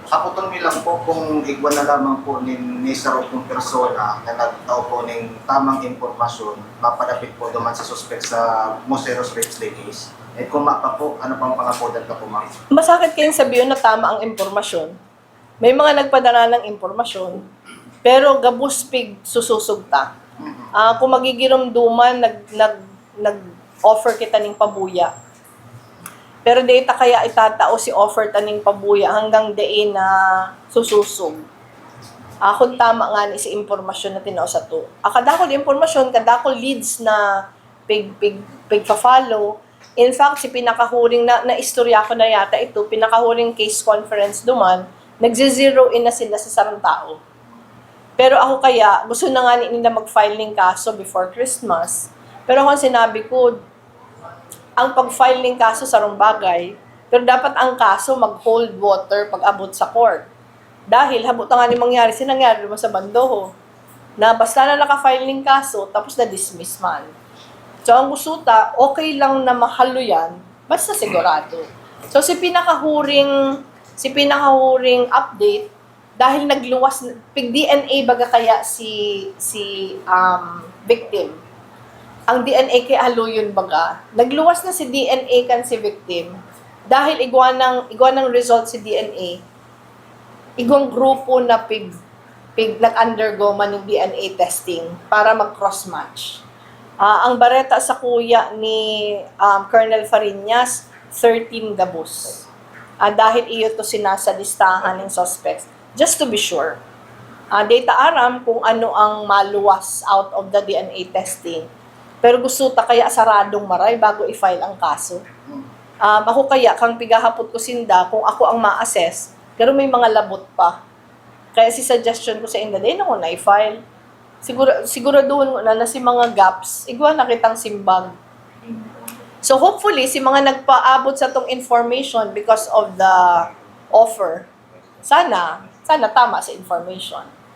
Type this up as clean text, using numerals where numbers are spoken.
Ako tong nilang po kung igwa na lamang po ni sarong kong persona na nagtao po ng tamang impormasyon, mapadapit po duman sa suspect sa Moseros Rapes case. Eh kung mapa po, ano pang pangapodan ka po, ma'am? Masakit kayong sabihin na tama ang impormasyon. May mga nagpadala ng impormasyon, pero gabuspig sususugta. Kung magigirumduman, nag-offer kita ng pabuya. Pero data kaya itatao si offer taning pabuya hanggang dain na sususog. Kung tama nga ni si impormasyon na tinao sa to. Kadako di impormasyon, kadako leads na pig-follow. In fact, si pinakahuring na istorya ko na yata ito, pinakahuring case conference duman, nagze-zero in na sila sa sarang tao. Pero ako kaya, gusto na nga nila mag-file ng kaso before Christmas. Pero kung sinabi ko, ang pag-file ng kaso sarong bagay, pero dapat ang kaso mag-hold water pag abot sa court. Dahil habot na nga ni mangyari, sinangyari mo sa Bandoho, na basta na naka-file ng kaso, tapos na-dismiss man. So ang gustuta, okay lang na mahalo yan, basta sigurado. So si pinakahuring update, dahil nagluwas, pig-DNA baga kaya si victim. Ang DNA kay haluyon baga, nagluwas na si DNA kan si victim, dahil igwa ng result si DNA, igwang grupo na pig nag-undergo man ng DNA testing para mag-cross-match. Ang bareta sa kuya ni Colonel Fariñas, 13 gabos. Dahil iyo to sinasa listahan ng suspects. Just to be sure. Data aram kung ano ang maluwas out of the DNA testing. Pero gusto ta kaya saradong maray bago i-file ang kaso. Ako kaya, kang pigahapot ko sinda, kung ako ang ma-assess, pero may mga labot pa. Kaya si suggestion ko sa inda, na ko na i-file. Siguraduhin mo na si mga gaps, igwa na kitang simbag. So hopefully, si mga nagpaabot sa tong information because of the offer, sana tama sa information.